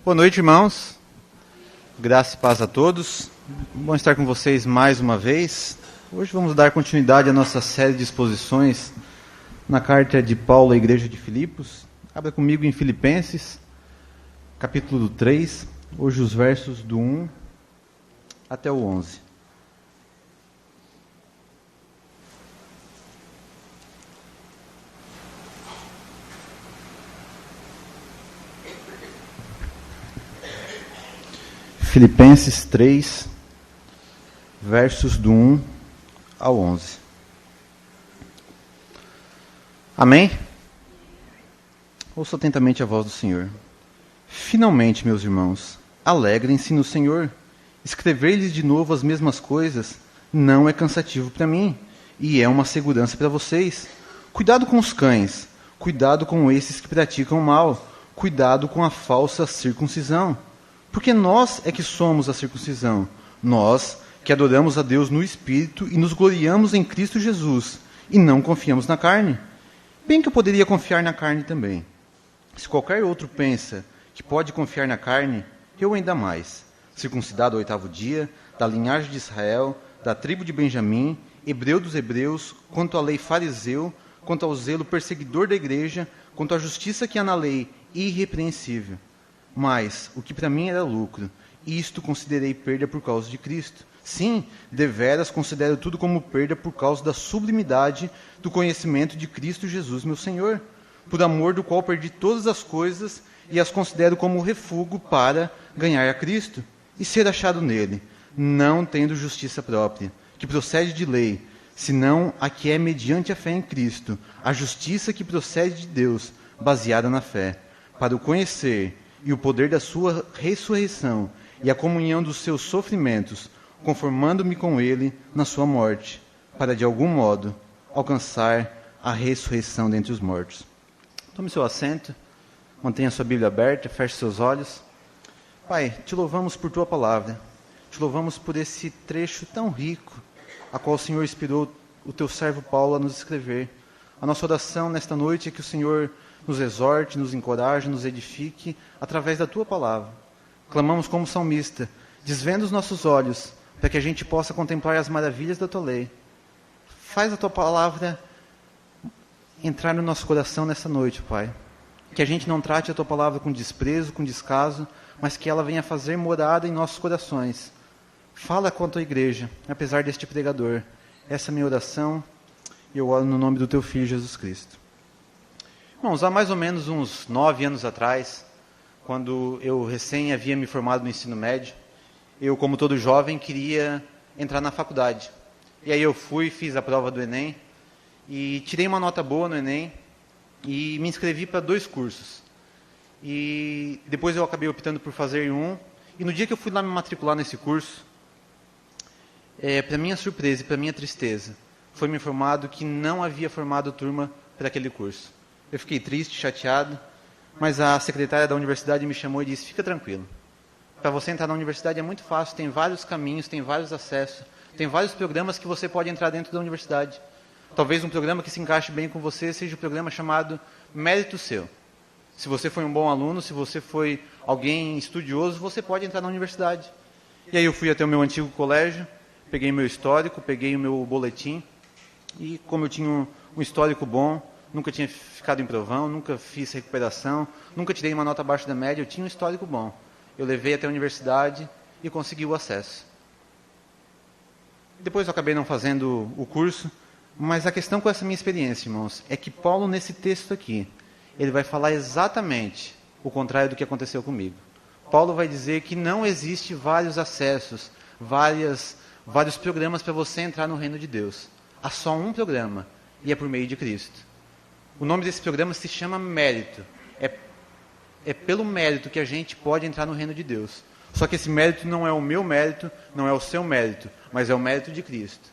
Boa noite, irmãos. Graça e paz a todos. Bom estar com vocês mais uma vez. Hoje vamos dar continuidade à nossa série de exposições na carta de Paulo à igreja de Filipos. Abra comigo em Filipenses, capítulo 3, hoje os versos do 1 até o 11. Filipenses 3, versos do 1 ao 11. Amém? Ouça atentamente a voz do Senhor. Finalmente, meus irmãos, alegrem-se no Senhor. Escrever-lhes de novo as mesmas coisas não é cansativo para mim e é uma segurança para vocês. Cuidado com os cães, cuidado com esses que praticam mal, cuidado com a falsa circuncisão. Porque nós é que somos a circuncisão, nós que adoramos a Deus no Espírito e nos gloriamos em Cristo Jesus, e não confiamos na carne. Bem que eu poderia confiar na carne também. Se qualquer outro pensa que pode confiar na carne, eu ainda mais. Circuncidado ao 8º dia, da linhagem de Israel, da tribo de Benjamim, hebreu dos hebreus, quanto à lei fariseu, quanto ao zelo perseguidor da igreja, quanto à justiça que há na lei, irrepreensível. Mas o que para mim era lucro, isto considerei perda por causa de Cristo. Sim, deveras considero tudo como perda por causa da sublimidade do conhecimento de Cristo Jesus, meu Senhor, por amor do qual perdi todas as coisas e as considero como refúgio para ganhar a Cristo e ser achado nele, não tendo justiça própria, que procede de lei, senão a que é mediante a fé em Cristo, a justiça que procede de Deus, baseada na fé, para o conhecer e o poder da sua ressurreição e a comunhão dos seus sofrimentos, conformando-me com ele na sua morte, para de algum modo alcançar a ressurreição dentre os mortos. Tome seu assento, mantenha sua Bíblia aberta, feche seus olhos. Pai, te louvamos por tua palavra, te louvamos por esse trecho tão rico, a qual o Senhor inspirou o teu servo Paulo a nos escrever. A nossa oração nesta noite é que o Senhor nos exorte, nos encoraje, nos edifique através da tua palavra. Clamamos como salmista, desvenda os nossos olhos, para que a gente possa contemplar as maravilhas da tua lei. Faz a tua palavra entrar no nosso coração nessa noite, Pai. Que a gente não trate a tua palavra com desprezo, com descaso, mas que ela venha fazer morada em nossos corações. Fala com a tua igreja, apesar deste pregador. Essa é a minha oração, e eu oro no nome do teu Filho Jesus Cristo. Irmãos, há mais ou menos uns 9 anos atrás, quando eu recém havia me formado no ensino médio, eu, como todo jovem, queria entrar na faculdade. E aí eu fiz a prova do Enem, e tirei uma nota boa no Enem, e me inscrevi para 2 cursos. E depois eu acabei optando por fazer um, e no dia que eu fui lá me matricular nesse curso, para minha surpresa e para minha tristeza, foi me informado que não havia formado turma para aquele curso. Eu fiquei triste, chateado, mas a secretária da universidade me chamou e disse, fica tranquilo. Para você entrar na universidade é muito fácil, tem vários caminhos, tem vários acessos, tem vários programas que você pode entrar dentro da universidade. Talvez um programa que se encaixe bem com você seja o programa chamado Mérito Seu. Se você foi um bom aluno, se você foi alguém estudioso, você pode entrar na universidade. E aí eu fui até o meu antigo colégio, peguei meu histórico, peguei o meu boletim, e como eu tinha um histórico bom, nunca tinha ficado em provão, nunca fiz recuperação, nunca tirei uma nota abaixo da média, eu tinha um histórico bom. Eu levei até a universidade e consegui o acesso. Depois eu acabei não fazendo o curso, mas a questão com essa minha experiência, irmãos, é que Paulo, nesse texto aqui, ele vai falar exatamente o contrário do que aconteceu comigo. Paulo vai dizer que não existe vários acessos, vários programas para você entrar no reino de Deus. Há só um programa, e é por meio de Cristo. O nome desse programa se chama Mérito. É pelo mérito que a gente pode entrar no reino de Deus. Só que esse mérito não é o meu mérito, não é o seu mérito, mas é o mérito de Cristo.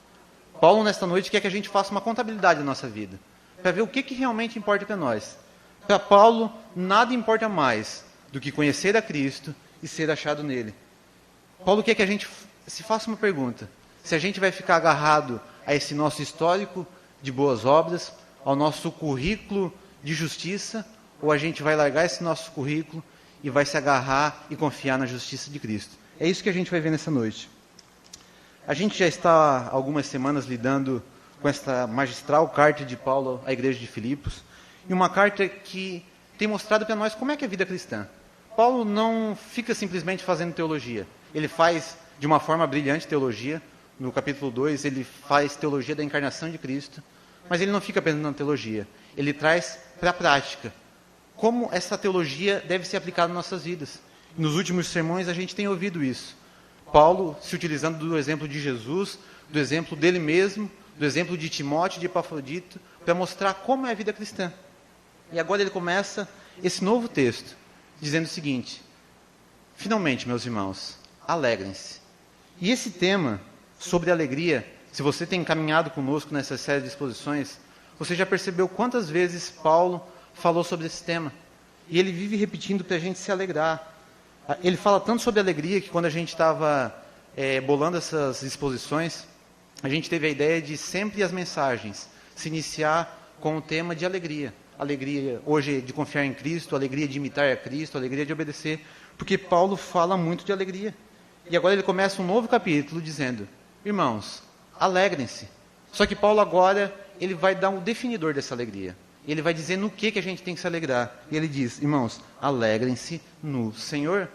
Paulo, nesta noite, quer que a gente faça uma contabilidade da nossa vida, para ver o que realmente importa para nós. Para Paulo, nada importa mais do que conhecer a Cristo e ser achado nele. Paulo quer que a gente se faça uma pergunta. Se a gente vai ficar agarrado a esse nosso histórico de boas obras, ao nosso currículo de justiça, ou a gente vai largar esse nosso currículo e vai se agarrar e confiar na justiça de Cristo. É isso que a gente vai ver nessa noite. A gente já está há algumas semanas lidando com esta magistral carta de Paulo à igreja de Filipos, e uma carta que tem mostrado para nós como é que é a vida cristã. Paulo não fica simplesmente fazendo teologia. Ele faz de uma forma brilhante teologia. No capítulo 2, ele faz teologia da encarnação de Cristo, mas ele não fica apenas na teologia. Ele traz para a prática como essa teologia deve ser aplicada nas nossas vidas. Nos últimos sermões a gente tem ouvido isso. Paulo se utilizando do exemplo de Jesus, do exemplo dele mesmo, do exemplo de Timóteo, de Epafrodito, para mostrar como é a vida cristã. E agora ele começa esse novo texto, dizendo o seguinte: finalmente, meus irmãos, alegrem-se. E esse tema sobre alegria, se você tem caminhado conosco nessa série de exposições, você já percebeu quantas vezes Paulo falou sobre esse tema. E ele vive repetindo para a gente se alegrar. Ele fala tanto sobre alegria que quando a gente estava bolando essas exposições, a gente teve a ideia de sempre as mensagens se iniciar com o tema de alegria. Alegria hoje de confiar em Cristo, alegria de imitar a Cristo, alegria de obedecer, porque Paulo fala muito de alegria. E agora ele começa um novo capítulo dizendo: irmãos, alegrem-se. Só que Paulo agora, ele vai dar um definidor dessa alegria. Ele vai dizer no que a gente tem que se alegrar. E ele diz: irmãos, alegrem-se no Senhor.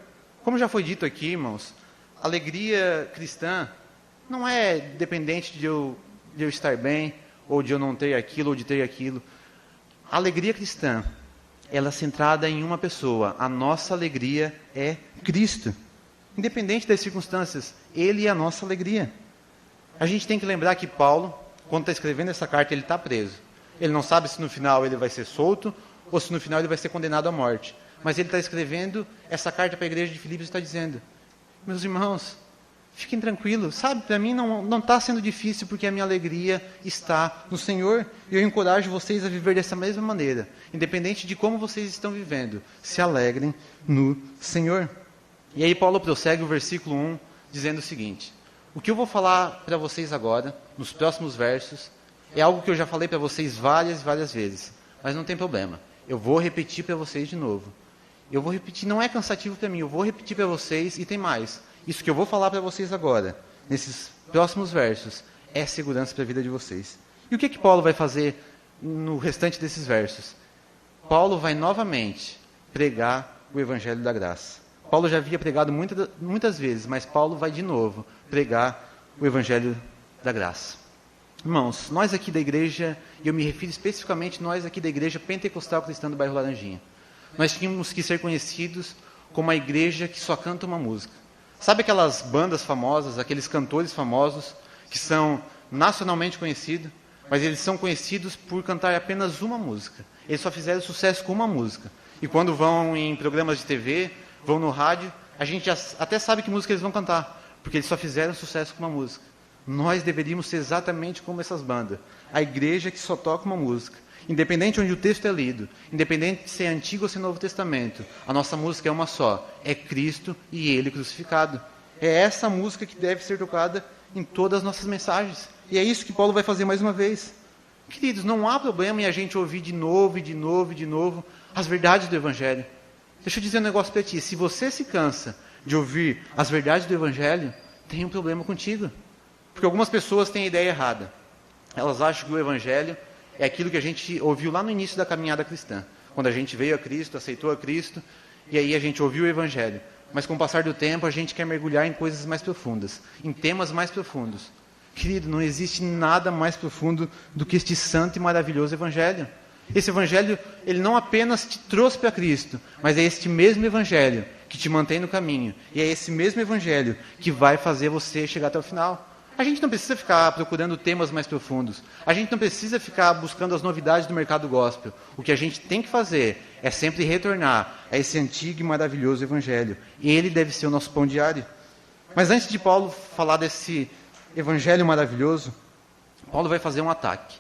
Como já foi dito aqui, irmãos, alegria cristã não é dependente de eu estar bem, ou de eu não ter aquilo, ou de ter aquilo. A alegria cristã, ela é centrada em uma pessoa. A nossa alegria é Cristo. Independente das circunstâncias, Ele é a nossa alegria. A gente tem que lembrar que Paulo, quando está escrevendo essa carta, ele está preso. Ele não sabe se no final ele vai ser solto, ou se no final ele vai ser condenado à morte. Mas ele está escrevendo essa carta para a igreja de Filipos e está dizendo: meus irmãos, fiquem tranquilos, sabe, para mim não está sendo difícil, porque a minha alegria está no Senhor, e eu encorajo vocês a viver dessa mesma maneira, independente de como vocês estão vivendo, se alegrem no Senhor. E aí Paulo prossegue o versículo 1, dizendo o seguinte: o que eu vou falar para vocês agora, nos próximos versos, é algo que eu já falei para vocês várias vezes, mas não tem problema, eu vou repetir para vocês de novo. Eu vou repetir, não é cansativo para mim, eu vou repetir para vocês, e tem mais. Isso que eu vou falar para vocês agora, nesses próximos versos, é segurança para a vida de vocês. E o que Paulo vai fazer no restante desses versos? Paulo vai novamente pregar o Evangelho da Graça. Paulo já havia pregado muitas vezes, mas Paulo vai de novo pregar o Evangelho da Graça. Irmãos, nós aqui da igreja, e eu me refiro especificamente nós aqui da igreja Pentecostal Cristã do bairro Laranjinha, nós tínhamos que ser conhecidos como a igreja que só canta uma música. Sabe aquelas bandas famosas, aqueles cantores famosos, que são nacionalmente conhecidos, mas eles são conhecidos por cantar apenas uma música. Eles só fizeram sucesso com uma música. E quando vão em programas de TV, vão no rádio, a gente já até sabe que música eles vão cantar, porque eles só fizeram sucesso com uma música. Nós deveríamos ser exatamente como essas bandas. A igreja que só toca uma música. Independente onde o texto é lido, independente se é Antigo ou se é Novo Testamento, a nossa música é uma só, é Cristo e Ele crucificado. É essa música que deve ser tocada em todas as nossas mensagens. E é isso que Paulo vai fazer mais uma vez. Queridos, não há problema em a gente ouvir de novo as verdades do Evangelho. Deixa eu dizer um negócio para ti, se você se cansa de ouvir as verdades do Evangelho, tem um problema contigo. Porque algumas pessoas têm a ideia errada. Elas acham que o Evangelho é aquilo que a gente ouviu lá no início da caminhada cristã. Quando a gente veio a Cristo, aceitou a Cristo, e aí a gente ouviu o Evangelho. Mas com o passar do tempo, a gente quer mergulhar em coisas mais profundas, em temas mais profundos. Querido, não existe nada mais profundo do que este santo e maravilhoso Evangelho. Esse Evangelho, ele não apenas te trouxe para Cristo, mas é este mesmo Evangelho que te mantém no caminho. E é esse mesmo Evangelho que vai fazer você chegar até o final. A gente não precisa ficar procurando temas mais profundos. A gente não precisa ficar buscando as novidades do mercado gospel. O que a gente tem que fazer é sempre retornar a esse antigo e maravilhoso Evangelho. Ele deve ser o nosso pão diário. Mas antes de Paulo falar desse Evangelho maravilhoso, Paulo vai fazer um ataque.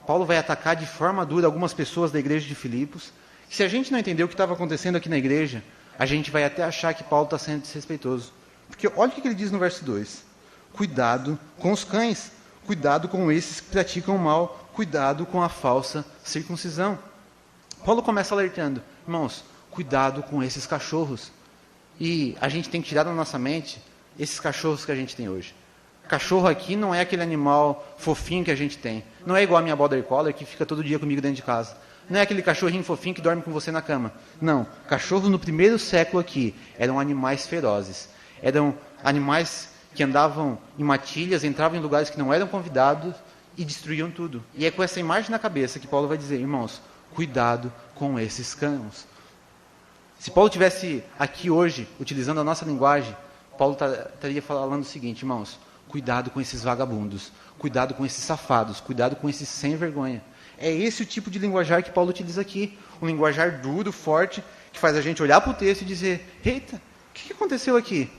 Paulo vai atacar de forma dura algumas pessoas da igreja de Filipos. Se a gente não entender o que estava acontecendo aqui na igreja, a gente vai até achar que Paulo está sendo desrespeitoso. Porque olha o que ele diz no verso 2. Cuidado com os cães, cuidado com esses que praticam o mal, cuidado com a falsa circuncisão. Paulo começa alertando: irmãos, cuidado com esses cachorros. E a gente tem que tirar da nossa mente esses cachorros que a gente tem hoje. Cachorro aqui não é aquele animal fofinho que a gente tem. Não é igual a minha Border Collie que fica todo dia comigo dentro de casa. Não é aquele cachorrinho fofinho que dorme com você na cama. Não. Cachorros no primeiro século aqui eram animais ferozes. Eram animais que andavam em matilhas, entravam em lugares que não eram convidados e destruíam tudo. E é com essa imagem na cabeça que Paulo vai dizer, irmãos, cuidado com esses cães. Se Paulo estivesse aqui hoje, utilizando a nossa linguagem, Paulo estaria falando o seguinte, irmãos, cuidado com esses vagabundos, cuidado com esses safados, cuidado com esses sem vergonha. É esse o tipo de linguajar que Paulo utiliza aqui, um linguajar duro, forte, que faz a gente olhar para o texto e dizer, eita, o que aconteceu aqui?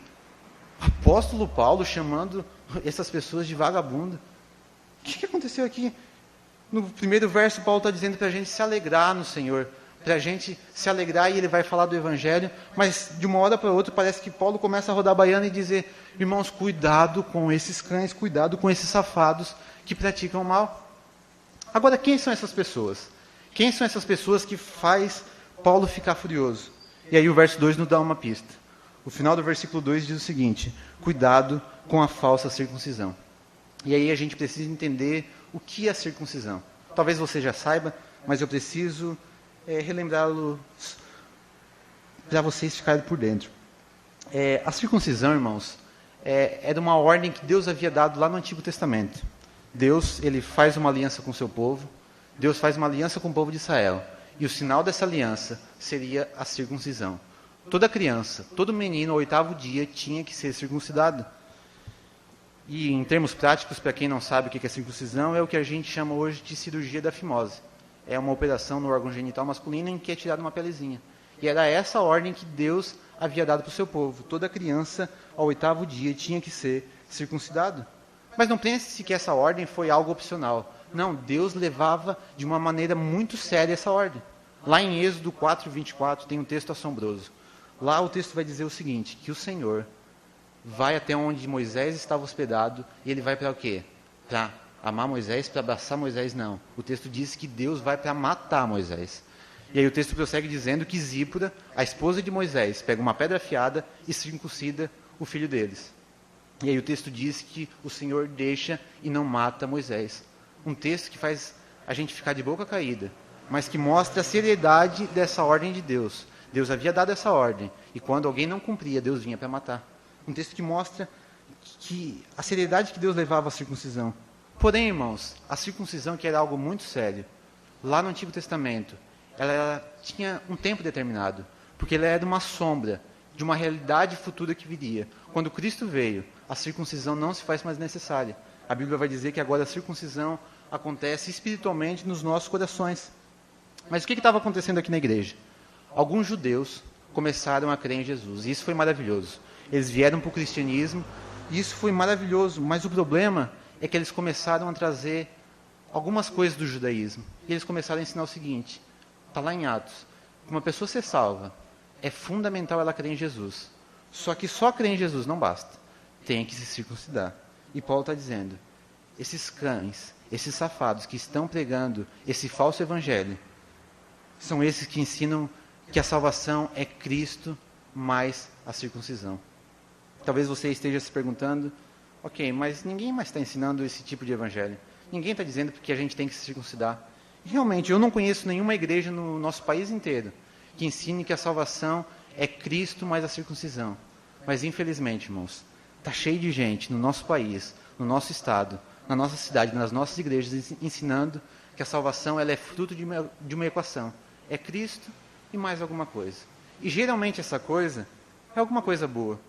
O apóstolo Paulo chamando essas pessoas de vagabundo. O que aconteceu aqui? No primeiro verso, Paulo está dizendo para a gente se alegrar no Senhor, para a gente se alegrar, e ele vai falar do Evangelho, mas de uma hora para outra parece que Paulo começa a rodar a baiana e dizer, irmãos, cuidado com esses cães, cuidado com esses safados que praticam mal. Agora, quem são essas pessoas? Quem são essas pessoas que faz Paulo ficar furioso? E aí o verso 2 nos dá uma pista. O final do versículo 2 diz o seguinte, cuidado com a falsa circuncisão. E aí a gente precisa entender o que é circuncisão. Talvez você já saiba, mas eu preciso relembrá-lo para vocês ficarem por dentro. A circuncisão, irmãos, era uma ordem que Deus havia dado lá no Antigo Testamento. Deus, ele faz uma aliança com o seu povo, Deus faz uma aliança com o povo de Israel, e o sinal dessa aliança seria a circuncisão. Toda criança, todo menino, ao 8º dia, tinha que ser circuncidado. E em termos práticos, para quem não sabe o que é circuncisão, é o que a gente chama hoje de cirurgia da fimose. É uma operação no órgão genital masculino em que é tirada uma pelezinha. E era essa ordem que Deus havia dado para o seu povo. Toda criança, ao 8º dia, tinha que ser circuncidado. Mas não pense que essa ordem foi algo opcional. Não, Deus levava de uma maneira muito séria essa ordem. Lá em Êxodo 4:24 tem um texto assombroso. Lá o texto vai dizer o seguinte, que o Senhor vai até onde Moisés estava hospedado, e ele vai para o quê? Para amar Moisés, para abraçar Moisés? Não. O texto diz que Deus vai para matar Moisés. E aí o texto prossegue dizendo que Zípora, a esposa de Moisés, pega uma pedra afiada e circuncida o filho deles. E aí o texto diz que o Senhor deixa e não mata Moisés. Um texto que faz a gente ficar de boca caída, mas que mostra a seriedade dessa ordem de Deus. Deus havia dado essa ordem, e quando alguém não cumpria, Deus vinha para matar. Um texto que mostra que a seriedade que Deus levava à circuncisão. Porém, irmãos, a circuncisão, que era algo muito sério, lá no Antigo Testamento, ela tinha um tempo determinado, porque ela era uma sombra de uma realidade futura que viria. Quando Cristo veio, a circuncisão não se faz mais necessária. A Bíblia vai dizer que agora a circuncisão acontece espiritualmente nos nossos corações. Mas o que estava acontecendo aqui na igreja? Alguns judeus começaram a crer em Jesus, e isso foi maravilhoso. Eles vieram para o cristianismo, e isso foi maravilhoso, mas o problema é que eles começaram a trazer algumas coisas do judaísmo. E eles começaram a ensinar o seguinte, está lá em Atos, para uma pessoa ser salva, é fundamental ela crer em Jesus. Só que só crer em Jesus não basta, tem que se circuncidar. E Paulo está dizendo, esses cães, esses safados que estão pregando esse falso evangelho, são esses que ensinam que a salvação é Cristo mais a circuncisão. Talvez você esteja se perguntando, ok, mas ninguém mais está ensinando esse tipo de evangelho. Ninguém está dizendo que a gente tem que se circuncidar. E realmente, eu não conheço nenhuma igreja no nosso país inteiro que ensine que a salvação é Cristo mais a circuncisão. Mas infelizmente, irmãos, está cheio de gente no nosso país, no nosso estado, na nossa cidade, nas nossas igrejas, ensinando que a salvação ela é fruto de uma equação. É Cristo e mais alguma coisa. E geralmente essa coisa é alguma coisa boa.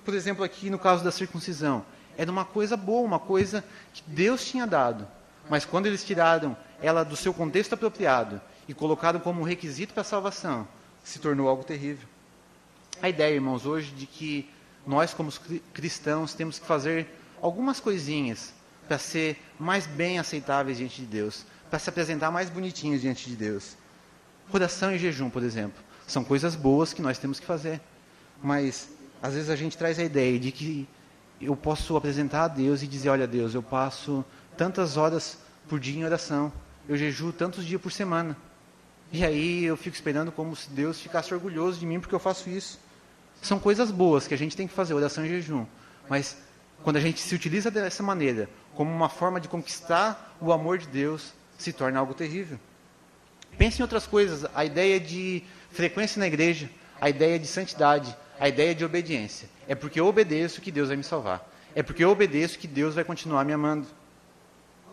Por exemplo, aqui no caso da circuncisão, era uma coisa boa, uma coisa que Deus tinha dado. Mas quando eles tiraram ela do seu contexto apropriado e colocaram como requisito para a salvação, se tornou algo terrível. A ideia, irmãos, hoje de que nós, como cristãos, temos que fazer algumas coisinhas para ser mais bem aceitáveis diante de Deus, para se apresentar mais bonitinhos diante de Deus. Oração e jejum, por exemplo, são coisas boas que nós temos que fazer. Mas, às vezes, a gente traz a ideia de que eu posso apresentar a Deus e dizer, olha, Deus, eu passo tantas horas por dia em oração, eu jejuo tantos dias por semana. E aí eu fico esperando como se Deus ficasse orgulhoso de mim porque eu faço isso. São coisas boas que a gente tem que fazer, oração e jejum. Mas quando a gente se utiliza dessa maneira, como uma forma de conquistar o amor de Deus, se torna algo terrível. Pense em outras coisas, a ideia de frequência na igreja, a ideia de santidade, a ideia de obediência. É porque eu obedeço que Deus vai me salvar. É porque eu obedeço que Deus vai continuar me amando.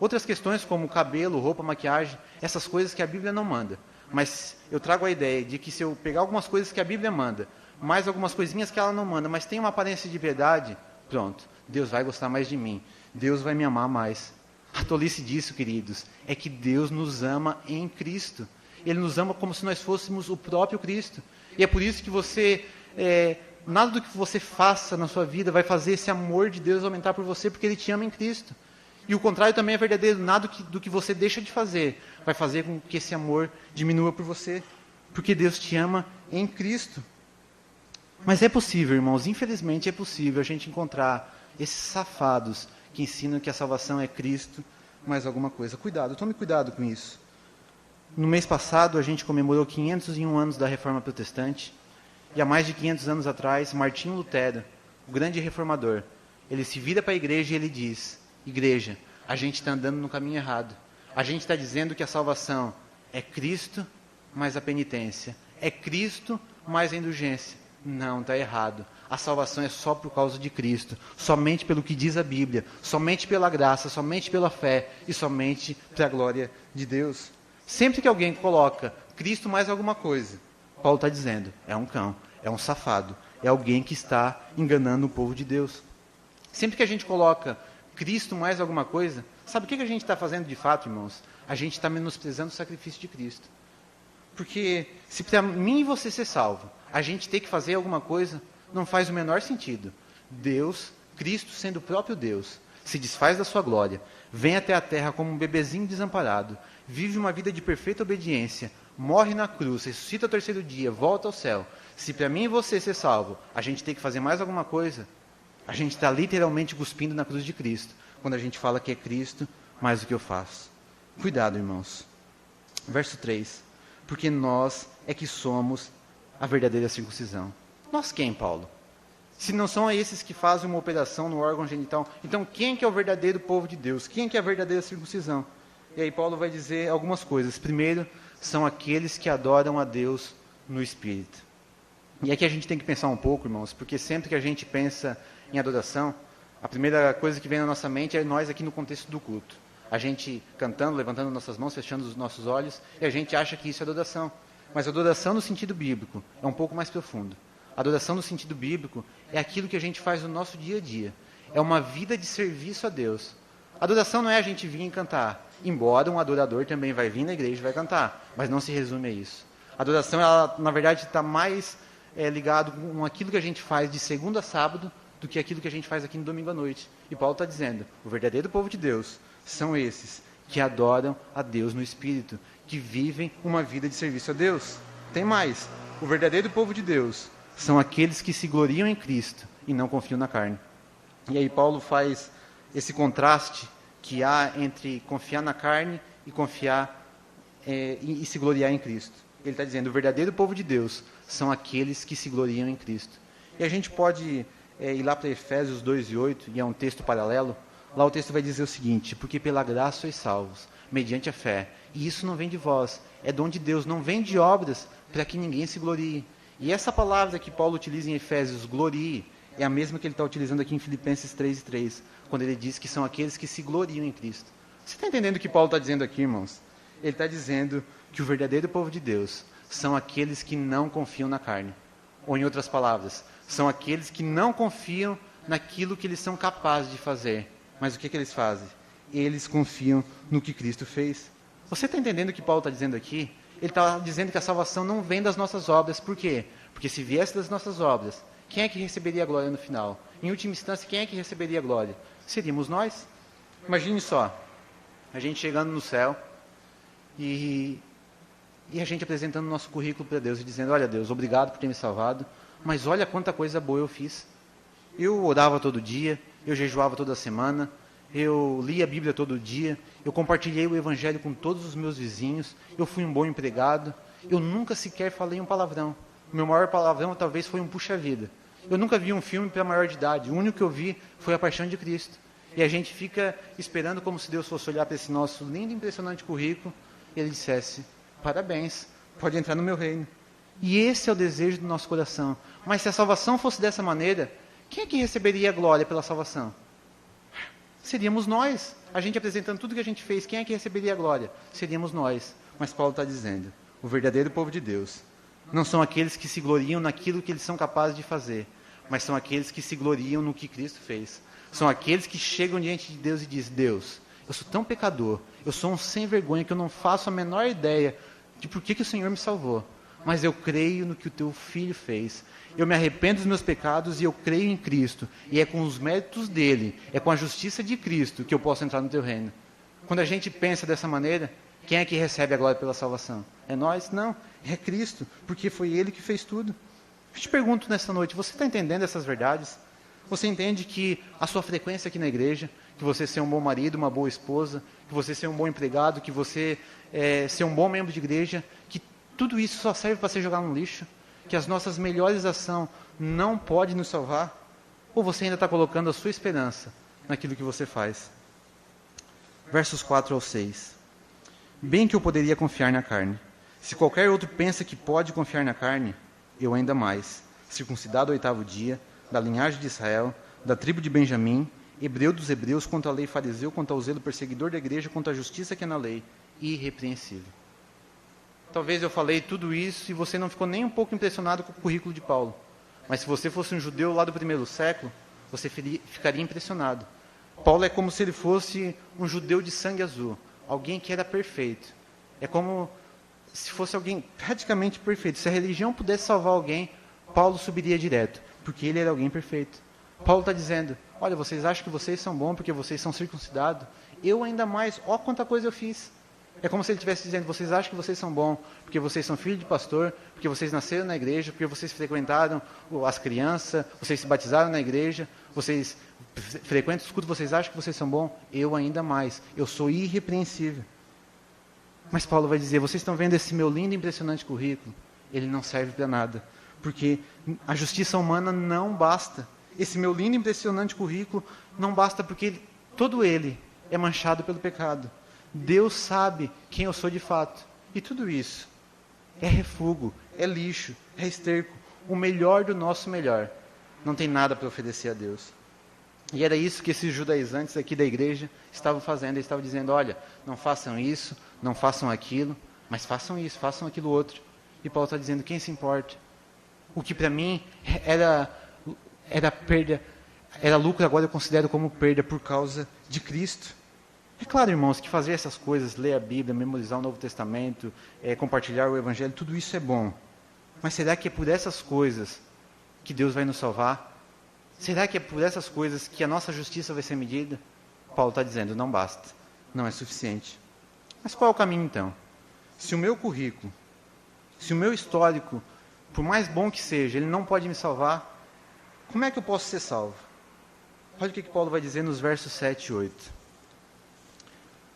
Outras questões como cabelo, roupa, maquiagem, essas coisas que a Bíblia não manda. Mas eu trago a ideia de que se eu pegar algumas coisas que a Bíblia manda, mais algumas coisinhas que ela não manda, mas tem uma aparência de verdade, pronto, Deus vai gostar mais de mim. Deus vai me amar mais. A tolice disso, queridos, é que Deus nos ama em Cristo. Ele nos ama como se nós fôssemos o próprio Cristo. E é por isso que você, nada do que você faça na sua vida vai fazer esse amor de Deus aumentar por você, porque Ele te ama em Cristo. E o contrário também é verdadeiro, nada do que você deixa de fazer vai fazer com que esse amor diminua por você, porque Deus te ama em Cristo. Mas é possível, irmãos, infelizmente é possível a gente encontrar esses safados que ensinam que a salvação é Cristo, mais alguma coisa. Cuidado, tome cuidado com isso. No mês passado, a gente comemorou 501 anos da Reforma Protestante, e há mais de 500 anos atrás, Martinho Lutero, o grande reformador, ele se vira para a igreja e ele diz: igreja, a gente está andando no caminho errado. A gente está dizendo que a salvação é Cristo mais a penitência, é Cristo mais a indulgência. Não, está errado. A salvação é só por causa de Cristo, somente pelo que diz a Bíblia, somente pela graça, somente pela fé e somente para a glória de Deus. Sempre que alguém coloca Cristo mais alguma coisa, Paulo está dizendo, é um cão, é um safado, é alguém que está enganando o povo de Deus. Sempre que a gente coloca Cristo mais alguma coisa, sabe o que a gente está fazendo de fato, irmãos? A gente está menosprezando o sacrifício de Cristo. Porque se para mim e você ser salvo, a gente ter que fazer alguma coisa, não faz o menor sentido. Deus, Cristo sendo o próprio Deus, se desfaz da sua glória, vem até a terra como um bebezinho desamparado, vive uma vida de perfeita obediência, morre na cruz, ressuscita ao terceiro dia, volta ao céu. Se para mim e você ser salvo, a gente tem que fazer mais alguma coisa, a gente está literalmente cuspindo na cruz de Cristo, quando a gente fala que é Cristo mais do que eu faço. Cuidado, irmãos. Verso 3. Porque nós é que somos a verdadeira circuncisão. Nós quem, Paulo? Se não são esses que fazem uma operação no órgão genital, então quem que é o verdadeiro povo de Deus? Quem que é a verdadeira circuncisão? E aí Paulo vai dizer algumas coisas. Primeiro, são aqueles que adoram a Deus no Espírito. E aqui a gente tem que pensar um pouco, irmãos, porque sempre que a gente pensa em adoração, a primeira coisa que vem na nossa mente é nós aqui no contexto do culto. A gente cantando, levantando nossas mãos, fechando os nossos olhos, e a gente acha que isso é adoração. Mas adoração no sentido bíblico é um pouco mais profundo. Adoração no sentido bíblico é aquilo que a gente faz no nosso dia a dia. É uma vida de serviço a Deus. Adoração não é a gente vir e cantar, embora um adorador também vai vir na igreja e vai cantar, mas não se resume a isso. A adoração, ela, na verdade, está mais ligado com aquilo que a gente faz de segunda a sábado do que aquilo que a gente faz aqui no domingo à noite. E Paulo está dizendo, o verdadeiro povo de Deus são esses que adoram a Deus no Espírito, que vivem uma vida de serviço a Deus. Tem mais, o verdadeiro povo de Deus são aqueles que se gloriam em Cristo e não confiam na carne. E aí Paulo faz esse contraste que há entre confiar na carne e confiar e se gloriar em Cristo. Ele está dizendo, o verdadeiro povo de Deus são aqueles que se gloriam em Cristo. E a gente pode ir lá para Efésios 2:8, e é um texto paralelo. Lá o texto vai dizer o seguinte, porque pela graça sois salvos, mediante a fé. E isso não vem de vós, é dom de Deus, não vem de obras, para que ninguém se glorie. E essa palavra que Paulo utiliza em Efésios, glorie, é a mesma que ele está utilizando aqui em Filipenses 3:3, quando ele diz que são aqueles que se gloriam em Cristo. Você está entendendo o que Paulo está dizendo aqui, irmãos? Ele está dizendo que o verdadeiro povo de Deus são aqueles que não confiam na carne. Ou em outras palavras, são aqueles que não confiam naquilo que eles são capazes de fazer. Mas o que eles fazem? Eles confiam no que Cristo fez. Você está entendendo o que Paulo está dizendo aqui? Ele está dizendo que a salvação não vem das nossas obras. Por quê? Porque se viesse das nossas obras, quem é que receberia a glória no final? Em última instância, quem é que receberia a glória? Seríamos nós. Imagine só, a gente chegando no céu e a gente apresentando o nosso currículo para Deus e dizendo, olha Deus, obrigado por ter me salvado, mas olha quanta coisa boa eu fiz. Eu orava todo dia, eu jejuava toda semana, eu li a Bíblia todo dia, eu compartilhei o Evangelho com todos os meus vizinhos, eu fui um bom empregado, eu nunca sequer falei um palavrão. O meu maior palavrão talvez foi um puxa-vida. Eu nunca vi um filme para maior de idade, o único que eu vi foi A Paixão de Cristo. E a gente fica esperando como se Deus fosse olhar para esse nosso lindo e impressionante currículo e Ele dissesse, parabéns, pode entrar no meu reino. E esse é o desejo do nosso coração. Mas se a salvação fosse dessa maneira, quem é que receberia a glória pela salvação? Seríamos nós. A gente apresentando tudo que a gente fez, quem é que receberia a glória? Seríamos nós. Mas Paulo está dizendo, o verdadeiro povo de Deus não são aqueles que se gloriam naquilo que eles são capazes de fazer, mas são aqueles que se gloriam no que Cristo fez. São aqueles que chegam diante de Deus e dizem, Deus, eu sou tão pecador, eu sou um sem vergonha que eu não faço a menor ideia de por que o Senhor me salvou. Mas eu creio no que o teu filho fez. Eu me arrependo dos meus pecados e eu creio em Cristo. E é com os méritos dele, é com a justiça de Cristo que eu posso entrar no teu reino. Quando a gente pensa dessa maneira, quem é que recebe a glória pela salvação? É nós? Não, é Cristo, porque foi Ele que fez tudo. Eu te pergunto nessa noite, você está entendendo essas verdades? Você entende que a sua frequência aqui na igreja, que você ser um bom marido, uma boa esposa, que você ser um bom empregado, que você ser um bom membro de igreja, que tudo isso só serve para ser jogado no lixo? Que as nossas melhores ações não podem nos salvar? Ou você ainda está colocando a sua esperança naquilo que você faz? Versos 4 ao 6. Bem que eu poderia confiar na carne. Se qualquer outro pensa que pode confiar na carne, eu ainda mais. Circuncidado ao 8º dia, da linhagem de Israel, da tribo de Benjamim, hebreu dos hebreus, quanto à lei fariseu, quanto ao zelo perseguidor da igreja, quanto à justiça que é na lei, irrepreensível. Talvez eu falei tudo isso e você não ficou nem um pouco impressionado com o currículo de Paulo. Mas se você fosse um judeu lá do 1º século, você ficaria impressionado. Paulo é como se ele fosse um judeu de sangue azul, alguém que era perfeito. É como se fosse alguém praticamente perfeito. Se a religião pudesse salvar alguém, Paulo subiria direto, porque ele era alguém perfeito. Paulo está dizendo, olha, vocês acham que vocês são bons porque vocês são circuncidados? Eu ainda mais, ó quanta coisa eu fiz. É como se ele estivesse dizendo, vocês acham que vocês são bons porque vocês são filhos de pastor, porque vocês nasceram na igreja, porque vocês frequentaram as crianças, vocês se batizaram na igreja, vocês frequentam os cultos, vocês acham que vocês são bons? Eu ainda mais, eu sou irrepreensível. Mas Paulo vai dizer, vocês estão vendo esse meu lindo e impressionante currículo? Ele não serve para nada, porque a justiça humana não basta. Esse meu lindo e impressionante currículo não basta porque todo ele é manchado pelo pecado. Deus sabe quem eu sou de fato. E tudo isso é refúgio, é lixo, é esterco. O melhor do nosso melhor. Não tem nada para oferecer a Deus. E era isso que esses judaizantes aqui da igreja estavam fazendo. Eles estavam dizendo, olha, não façam isso, não façam aquilo, mas façam isso, façam aquilo outro. E Paulo está dizendo, quem se importa? O que para mim era perda, era lucro, agora eu considero como perda por causa de Cristo. É claro, irmãos, que fazer essas coisas, ler a Bíblia, memorizar o Novo Testamento, compartilhar o Evangelho, tudo isso é bom. Mas será que é por essas coisas que Deus vai nos salvar? Será que é por essas coisas que a nossa justiça vai ser medida? Paulo está dizendo, não basta, não é suficiente. Mas qual é o caminho então? Se o meu currículo, se o meu histórico, por mais bom que seja, ele não pode me salvar, como é que eu posso ser salvo? Olha o que Paulo vai dizer nos versos 7 e 8.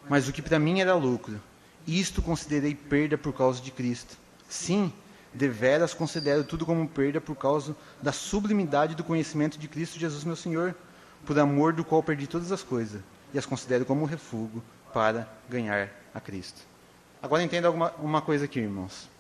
Mas o que para mim era lucro, isto considerei perda por causa de Cristo. Sim, deveras considero tudo como perda por causa da sublimidade do conhecimento de Cristo Jesus meu Senhor, por amor do qual perdi todas as coisas, e as considero como refúgio para ganhar a Cristo. Agora entenda uma coisa aqui, irmãos.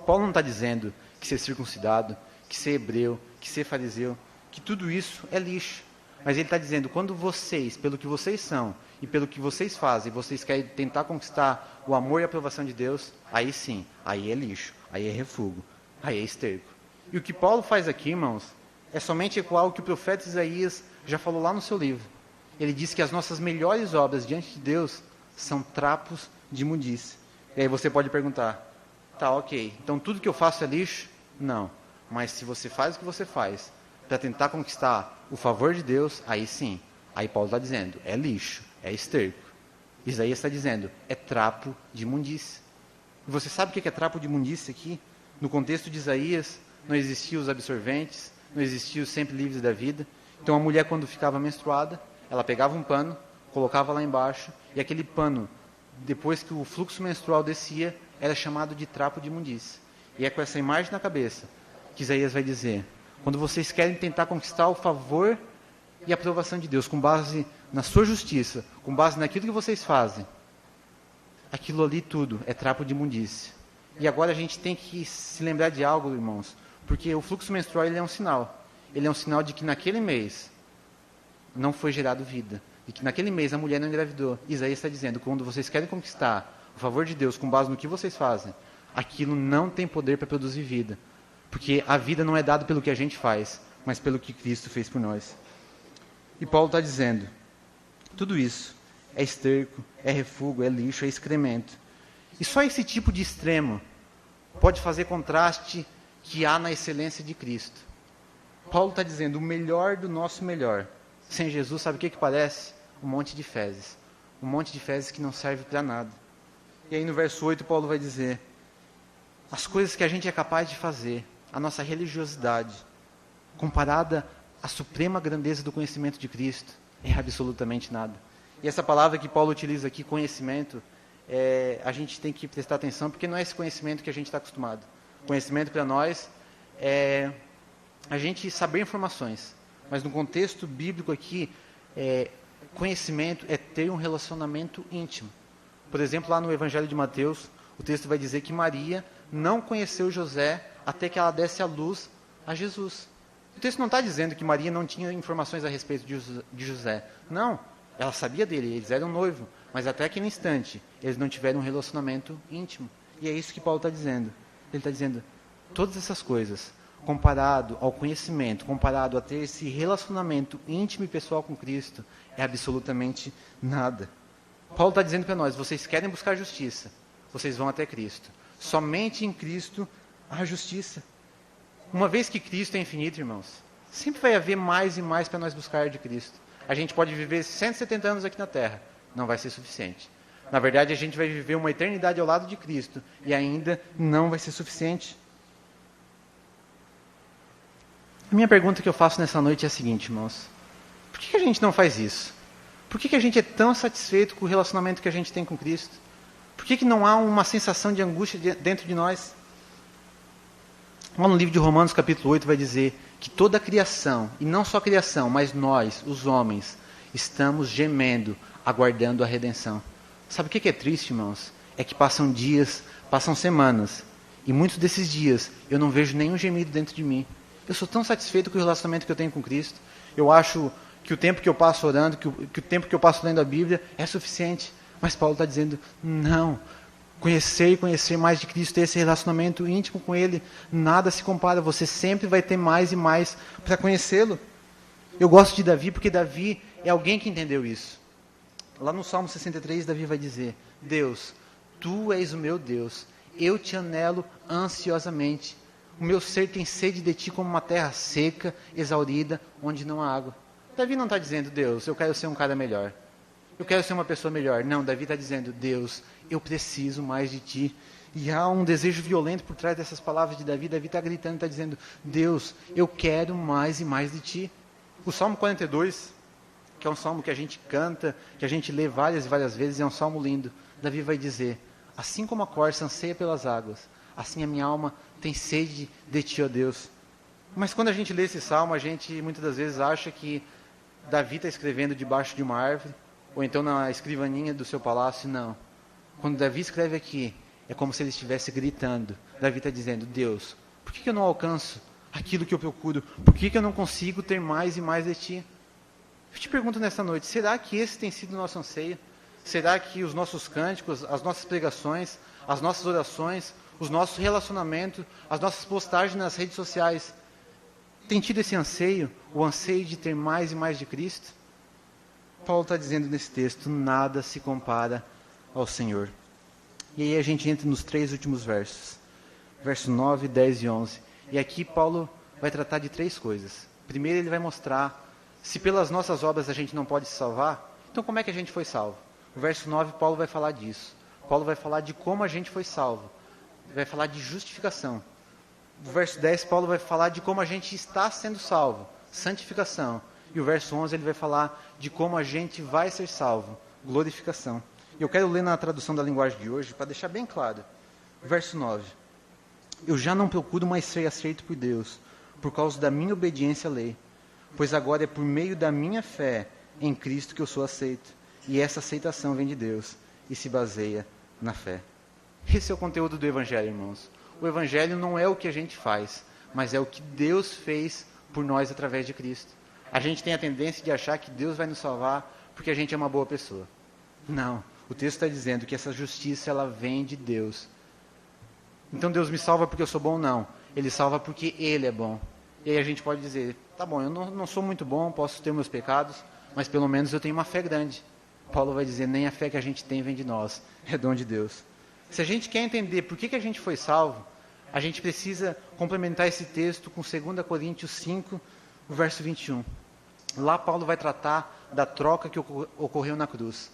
Paulo não está dizendo que ser circuncidado, que ser hebreu, que ser fariseu, que tudo isso é lixo. Mas ele está dizendo, quando vocês, pelo que vocês são e pelo que vocês fazem, vocês querem tentar conquistar o amor e a aprovação de Deus, aí sim, aí é lixo, aí é refúgio, aí é esterco. E o que Paulo faz aqui, irmãos, é somente igual ao que o profeta Isaías já falou lá no seu livro. Ele diz que as nossas melhores obras diante de Deus são trapos de imundície. E aí você pode perguntar, tá, ok, então tudo que eu faço é lixo? Não, mas se você faz o que você faz para tentar conquistar o favor de Deus, aí sim, aí Paulo está dizendo, é lixo, é esterco. Isaías está dizendo, é trapo de imundície. E você sabe o que é trapo de imundície aqui? No contexto de Isaías, não existiam os absorventes, não existiam os sempre livres da vida. Então a mulher, quando ficava menstruada, ela pegava um pano, colocava lá embaixo, e aquele pano, depois que o fluxo menstrual descia, era chamado de trapo de imundícia. E é com essa imagem na cabeça que Isaías vai dizer: quando vocês querem tentar conquistar o favor e a aprovação de Deus, com base na sua justiça, com base naquilo que vocês fazem, aquilo ali tudo é trapo de imundícia. E agora a gente tem que se lembrar de algo, irmãos, porque o fluxo menstrual ele é um sinal. Ele é um sinal de que naquele mês não foi gerado vida. E que naquele mês a mulher não engravidou. Isaías está dizendo, quando vocês querem conquistar o favor de Deus com base no que vocês fazem, aquilo não tem poder para produzir vida. Porque a vida não é dada pelo que a gente faz, mas pelo que Cristo fez por nós. E Paulo está dizendo, tudo isso é esterco, é refúgio, é lixo, é excremento. E só esse tipo de extremo pode fazer contraste que há na excelência de Cristo. Paulo está dizendo, o melhor do nosso melhor. Sem Jesus, sabe o que parece? Um monte de fezes. Um monte de fezes que não serve para nada. E aí no verso 8, Paulo vai dizer, as coisas que a gente é capaz de fazer, a nossa religiosidade, comparada à suprema grandeza do conhecimento de Cristo, é absolutamente nada. E essa palavra que Paulo utiliza aqui, conhecimento, a gente tem que prestar atenção, porque não é esse conhecimento que a gente está acostumado. Conhecimento para nós é a gente saber informações. Mas no contexto bíblico aqui, conhecimento é ter um relacionamento íntimo. Por exemplo, lá no Evangelho de Mateus, o texto vai dizer que Maria não conheceu José até que ela desse à luz a Jesus. O texto não está dizendo que Maria não tinha informações a respeito de José. Não, ela sabia dele, eles eram noivos. Mas até aquele instante, eles não tiveram um relacionamento íntimo. E é isso que Paulo está dizendo. Ele está dizendo, todas essas coisas, comparado ao conhecimento, comparado a ter esse relacionamento íntimo e pessoal com Cristo, é absolutamente nada. Paulo está dizendo para nós, vocês querem buscar justiça, vocês vão até Cristo. Somente em Cristo há justiça. Uma vez que Cristo é infinito, irmãos, sempre vai haver mais e mais para nós buscar de Cristo. A gente pode viver 170 anos aqui na Terra, não vai ser suficiente. Na verdade, a gente vai viver uma eternidade ao lado de Cristo e ainda não vai ser suficiente. A minha pergunta que eu faço nessa noite é a seguinte, irmãos. Por que a gente não faz isso? Por que a gente é tão satisfeito com o relacionamento que a gente tem com Cristo? Por que não há uma sensação de angústia dentro de nós? Lá no livro de Romanos, capítulo 8, vai dizer que toda a criação, e não só a criação, mas nós, os homens, estamos gemendo, aguardando a redenção. Sabe o que é triste, irmãos? É que passam dias, passam semanas, e muitos desses dias eu não vejo nenhum gemido dentro de mim. Eu sou tão satisfeito com o relacionamento que eu tenho com Cristo. Eu acho que o tempo que eu passo orando, que o tempo que eu passo lendo a Bíblia é suficiente. Mas Paulo está dizendo, não. Conhecer e conhecer mais de Cristo, ter esse relacionamento íntimo com Ele, nada se compara. Você sempre vai ter mais e mais para conhecê-lo. Eu gosto de Davi porque Davi é alguém que entendeu isso. Lá no Salmo 63, Davi vai dizer, Deus, Tu és o meu Deus, eu te anelo ansiosamente. O meu ser tem sede de Ti como uma terra seca, exaurida, onde não há água. Davi não está dizendo, Deus, eu quero ser um cara melhor. Eu quero ser uma pessoa melhor. Não, Davi está dizendo, Deus, eu preciso mais de Ti. E há um desejo violento por trás dessas palavras de Davi. Davi está gritando, está dizendo, Deus, eu quero mais e mais de Ti. O Salmo 42, que é um salmo que a gente canta, que a gente lê várias e várias vezes, é um salmo lindo. Davi vai dizer, assim como a corça anseia pelas águas, assim a minha alma tem sede de Ti, ó Deus. Mas quando a gente lê esse salmo, a gente muitas das vezes acha que Davi está escrevendo debaixo de uma árvore, ou então na escrivaninha do seu palácio. Não. Quando Davi escreve aqui, é como se ele estivesse gritando. Davi está dizendo, Deus, por que eu não alcanço aquilo que eu procuro? Por que eu não consigo ter mais e mais de Ti? Eu te pergunto nesta noite, será que esse tem sido o nosso anseio? Será que os nossos cânticos, as nossas pregações, as nossas orações, os nossos relacionamentos, as nossas postagens nas redes sociais, têm tido esse anseio, o anseio de ter mais e mais de Cristo? Paulo está dizendo nesse texto, nada se compara ao Senhor. E aí a gente entra nos 3 últimos versos. Versos 9, 10 e 11. E aqui Paulo vai tratar de 3 coisas. Primeiro ele vai mostrar, se pelas nossas obras a gente não pode se salvar, então como é que a gente foi salvo? O verso 9, Paulo vai falar disso. Paulo vai falar de como a gente foi salvo. Vai falar de justificação. No verso 10, Paulo vai falar de como a gente está sendo salvo. Santificação. E o verso 11 ele vai falar de como a gente vai ser salvo, glorificação. E eu quero ler na tradução da linguagem de hoje, para deixar bem claro. Verso 9. Eu já não procuro mais ser aceito por Deus, por causa da minha obediência à lei, pois agora é por meio da minha fé em Cristo que eu sou aceito. E essa aceitação vem de Deus e se baseia na fé. Esse é o conteúdo do Evangelho, irmãos. O Evangelho não é o que a gente faz, mas é o que Deus fez por nós através de Cristo. A gente tem a tendência de achar que Deus vai nos salvar porque a gente é uma boa pessoa. Não. O texto está dizendo que essa justiça ela vem de Deus. Então Deus me salva porque eu sou bom? Não. Ele salva porque Ele é bom. E aí a gente pode dizer, tá bom, eu não sou muito bom, posso ter meus pecados, mas pelo menos eu tenho uma fé grande. Paulo vai dizer, nem a fé que a gente tem vem de nós, é dom de Deus. Se a gente quer entender por que a gente foi salvo, a gente precisa complementar esse texto com 2 Coríntios 5, verso 21. Lá Paulo vai tratar da troca que ocorreu na cruz.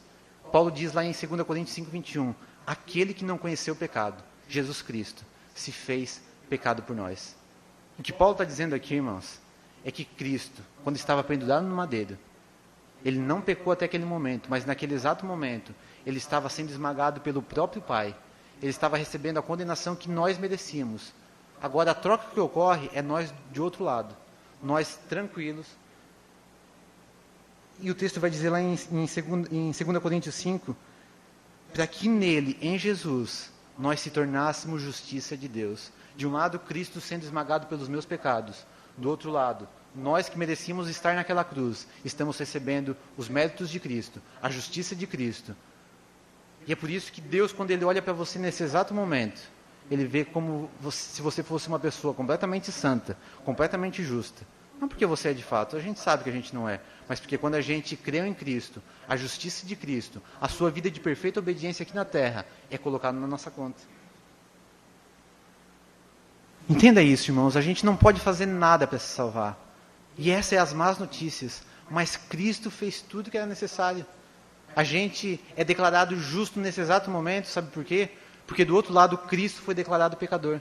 Paulo diz lá em 2 Coríntios 5, 21, aquele que não conheceu o pecado, Jesus Cristo, se fez pecado por nós. O que Paulo está dizendo aqui, irmãos, é que Cristo, quando estava pendurado no madeiro, ele não pecou até aquele momento, mas naquele exato momento, ele estava sendo esmagado pelo próprio Pai. Ele estava recebendo a condenação que nós merecíamos. Agora, a troca que ocorre é nós de outro lado. Nós tranquilos. E o texto vai dizer lá em 2 Coríntios 5, para que nele, em Jesus, nós se tornássemos justiça de Deus. De um lado, Cristo sendo esmagado pelos meus pecados. Do outro lado, nós que merecíamos estar naquela cruz, estamos recebendo os méritos de Cristo, a justiça de Cristo. E é por isso que Deus, quando Ele olha para você nesse exato momento, Ele vê como se você fosse uma pessoa completamente santa, completamente justa. Não porque você é de fato, a gente sabe que a gente não é, mas porque quando a gente crê em Cristo, a justiça de Cristo, a sua vida de perfeita obediência aqui na terra, é colocada na nossa conta. Entenda isso, irmãos, a gente não pode fazer nada para se salvar. E essa é as más notícias, mas Cristo fez tudo que era necessário. A gente é declarado justo nesse exato momento, sabe por quê? Porque do outro lado, Cristo foi declarado pecador.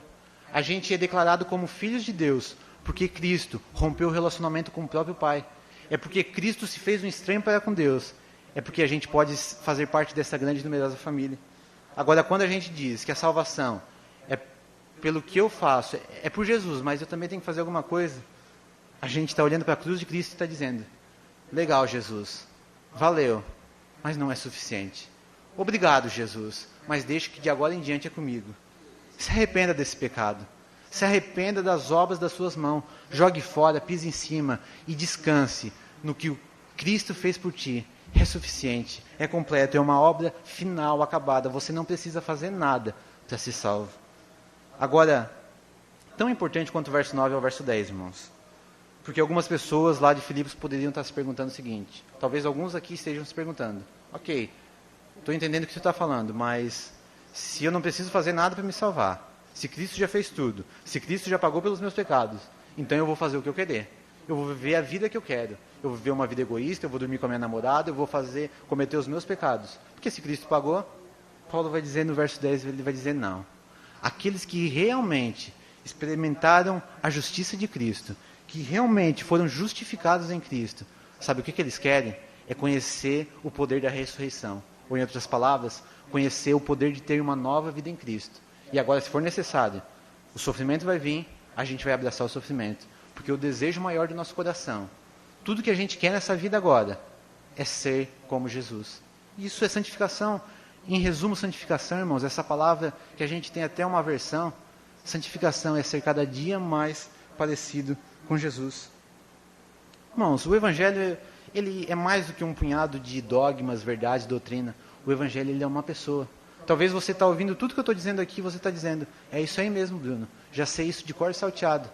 A gente é declarado como filhos de Deus, porque Cristo rompeu o relacionamento com o próprio Pai. É porque Cristo se fez um estranho para com Deus. É porque a gente pode fazer parte dessa grande e numerosa família. Agora, quando a gente diz que a salvação é pelo que eu faço, é por Jesus, mas eu também tenho que fazer alguma coisa, a gente está olhando para a cruz de Cristo e está dizendo, legal, Jesus, valeu, mas não é suficiente. Obrigado, Jesus, mas deixe que de agora em diante é comigo. Se arrependa desse pecado. Se arrependa das obras das suas mãos. Jogue fora, pise em cima e descanse no que o Cristo fez por ti. É suficiente, é completo, é uma obra final, acabada. Você não precisa fazer nada para ser salvo. Agora, tão importante quanto o verso 9 é o verso 10, irmãos. Porque algumas pessoas lá de Filipos poderiam estar se perguntando o seguinte. Talvez alguns aqui estejam se perguntando. Ok, estou entendendo o que você está falando, mas se eu não preciso fazer nada para me salvar, se Cristo já fez tudo, se Cristo já pagou pelos meus pecados, então eu vou fazer o que eu querer. Eu vou viver a vida que eu quero. Eu vou viver uma vida egoísta, eu vou dormir com a minha namorada, eu vou cometer os meus pecados. Porque se Cristo pagou, Paulo vai dizer no verso 10, ele vai dizer não. Aqueles que realmente experimentaram a justiça de Cristo, que realmente foram justificados em Cristo, sabe o que eles querem? É conhecer o poder da ressurreição. Ou em outras palavras, conhecer o poder de ter uma nova vida em Cristo. E agora, se for necessário, o sofrimento vai vir, a gente vai abraçar o sofrimento. Porque o desejo maior do nosso coração, tudo que a gente quer nessa vida agora, é ser como Jesus. Isso é santificação. Em resumo, santificação, irmãos, essa palavra que a gente tem até uma versão, santificação é ser cada dia mais parecido com Jesus. Irmãos, o Evangelho ele é mais do que um punhado de dogmas, verdades, doutrina. O Evangelho ele é uma pessoa. Talvez você está ouvindo tudo que eu estou dizendo aqui, você está dizendo, é isso aí mesmo, Bruno, já sei isso de cor salteado.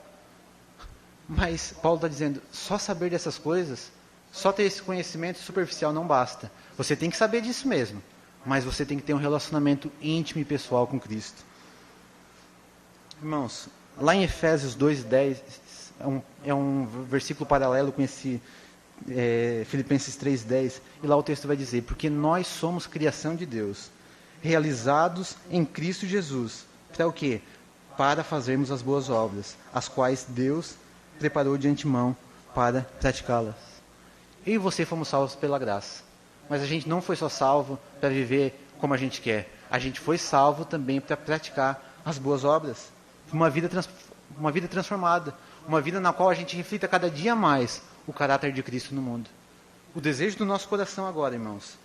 Mas Paulo está dizendo, só saber dessas coisas, só ter esse conhecimento superficial não basta. Você tem que saber disso mesmo, mas você tem que ter um relacionamento íntimo e pessoal com Cristo. Irmãos, lá em Efésios 2:10, é um versículo paralelo com esse Filipenses 3:10, e lá o texto vai dizer, porque nós somos criação de Deus, realizados em Cristo Jesus, para o quê? Para fazermos as boas obras, as quais Deus preparou de antemão para praticá-las. Eu e você fomos salvos pela graça. Mas a gente não foi só salvo para viver como a gente quer. A gente foi salvo também para praticar as boas obras. Uma vida transformada. Uma vida na qual a gente reflita cada dia mais o caráter de Cristo no mundo. O desejo do nosso coração agora, irmãos,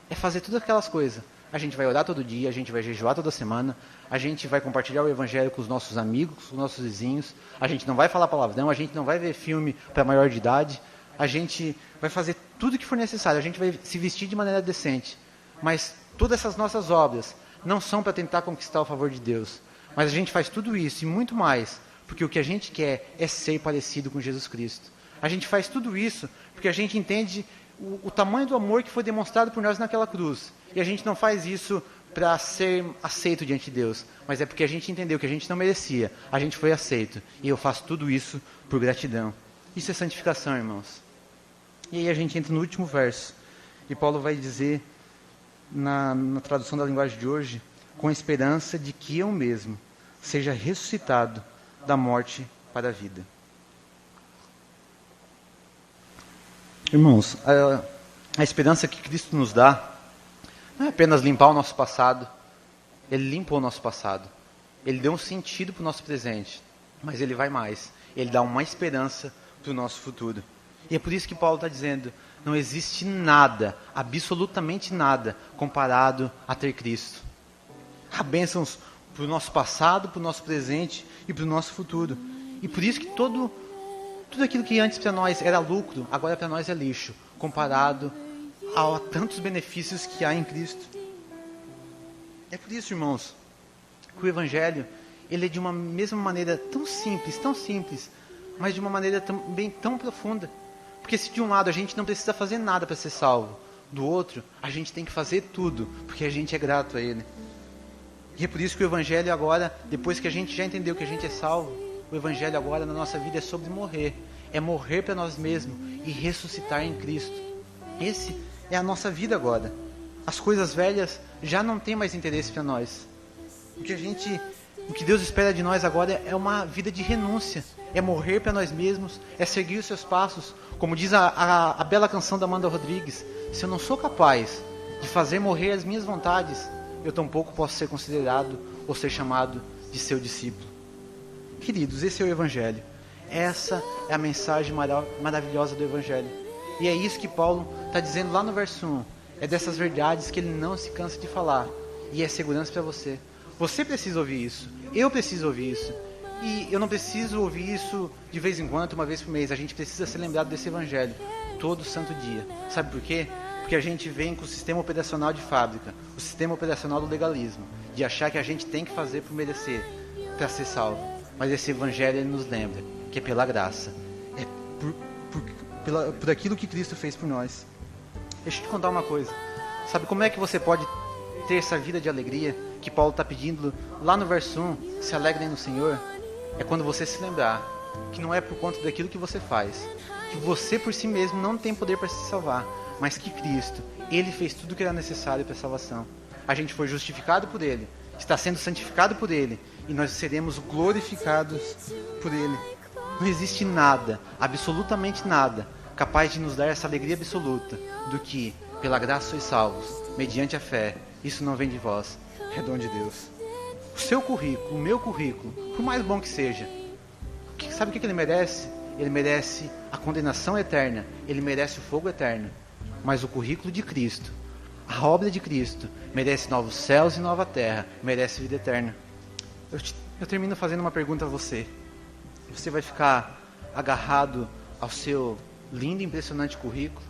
é fazer todas aquelas coisas. A gente vai orar todo dia, a gente vai jejuar toda semana, a gente vai compartilhar o evangelho com os nossos amigos, com os nossos vizinhos, a gente não vai falar palavrão, a gente não vai ver filme para maior de idade, a gente vai fazer tudo o que for necessário, a gente vai se vestir de maneira decente. Mas todas essas nossas obras não são para tentar conquistar o favor de Deus. Mas a gente faz tudo isso e muito mais, porque o que a gente quer é ser parecido com Jesus Cristo. A gente faz tudo isso porque a gente entende o tamanho do amor que foi demonstrado por nós naquela cruz. E a gente não faz isso para ser aceito diante de Deus, mas é porque a gente entendeu que a gente não merecia, a gente foi aceito. E eu faço tudo isso por gratidão. Isso é santificação, irmãos. E aí a gente entra no último verso. E Paulo vai dizer, na tradução da linguagem de hoje, com a esperança de que eu mesmo seja ressuscitado da morte para a vida. Irmãos, a esperança que Cristo nos dá não é apenas limpar o nosso passado. Ele limpou o nosso passado. Ele deu um sentido para o nosso presente. Mas ele vai mais. Ele dá uma esperança para o nosso futuro. E é por isso que Paulo está dizendo, não existe nada, absolutamente nada, comparado a ter Cristo. Há bênçãos para o nosso passado, para o nosso presente e para o nosso futuro. E por isso que tudo aquilo que antes para nós era lucro, agora para nós é lixo, comparado a tantos benefícios que há em Cristo. É por isso, irmãos, que o Evangelho, ele é de uma mesma maneira tão simples, mas de uma maneira também tão profunda. Porque se de um lado a gente não precisa fazer nada para ser salvo, do outro a gente tem que fazer tudo, porque a gente é grato a Ele. E é por isso que o Evangelho agora, depois que a gente já entendeu que a gente é salvo, o Evangelho agora na nossa vida é sobre morrer. É morrer para nós mesmos e ressuscitar em Cristo. Esse é a nossa vida agora. As coisas velhas já não têm mais interesse para nós. O que Deus espera de nós agora é uma vida de renúncia. É morrer para nós mesmos, é seguir os seus passos. Como diz a bela canção da Amanda Rodrigues, se eu não sou capaz de fazer morrer as minhas vontades, eu tampouco posso ser considerado ou ser chamado de seu discípulo. Queridos, esse é o Evangelho. Essa é a mensagem maravilhosa do Evangelho. E é isso que Paulo está dizendo lá no verso 1. É dessas verdades que ele não se cansa de falar. E é segurança para você. Você precisa ouvir isso. Eu preciso ouvir isso. E eu não preciso ouvir isso de vez em quando, uma vez por mês. A gente precisa ser lembrado desse Evangelho todo santo dia. Sabe por quê? Porque a gente vem com o sistema operacional de fábrica, o sistema operacional do legalismo, de achar que a gente tem que fazer por merecer, para ser salvo. Mas esse Evangelho ele nos lembra que é pela graça, é por aquilo que Cristo fez por nós. Deixa eu te contar uma coisa. Sabe como é que você pode ter essa vida de alegria que Paulo está pedindo lá no verso 1, se alegrem no Senhor? É quando você se lembrar que não é por conta daquilo que você faz, que você por si mesmo não tem poder para se salvar, mas que Cristo, Ele fez tudo o que era necessário para a salvação. A gente foi justificado por Ele, está sendo santificado por Ele, e nós seremos glorificados por Ele. Não existe nada, absolutamente nada, capaz de nos dar essa alegria absoluta do que, pela graça sois salvos, mediante a fé. Isso não vem de vós, é dom de Deus. O seu currículo, o meu currículo, por mais bom que seja, sabe o que ele merece? Ele merece a condenação eterna, ele merece o fogo eterno. Mas o currículo de Cristo, a obra de Cristo, merece novos céus e nova terra, merece vida eterna. Eu termino fazendo uma pergunta a você. Você vai ficar agarrado ao seu lindo e impressionante currículo?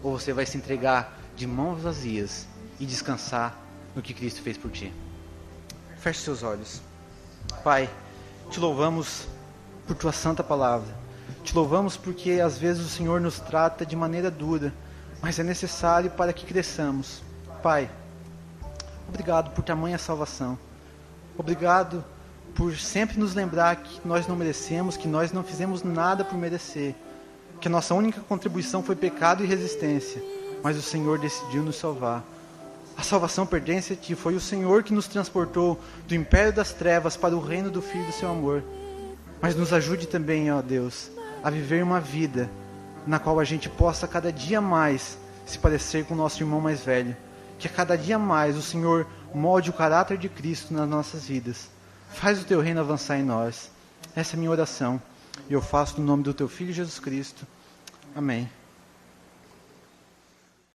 Ou você vai se entregar de mãos vazias e descansar no que Cristo fez por ti? Feche seus olhos. Pai, te louvamos por tua santa palavra. Te louvamos porque às vezes o Senhor nos trata de maneira dura, mas é necessário para que cresçamos. Pai, obrigado por tamanha salvação. Obrigado por sempre nos lembrar que nós não merecemos, que nós não fizemos nada por merecer, que a nossa única contribuição foi pecado e resistência, mas o Senhor decidiu nos salvar. A salvação pertence a Ti, foi o Senhor que nos transportou do império das trevas para o reino do Filho do Seu amor. Mas nos ajude também, ó Deus, a viver uma vida na qual a gente possa cada dia mais se parecer com o nosso irmão mais velho. Que a cada dia mais o Senhor molde o caráter de Cristo nas nossas vidas. Faz o teu reino avançar em nós. Essa é a minha oração. E eu faço no nome do teu Filho Jesus Cristo. Amém.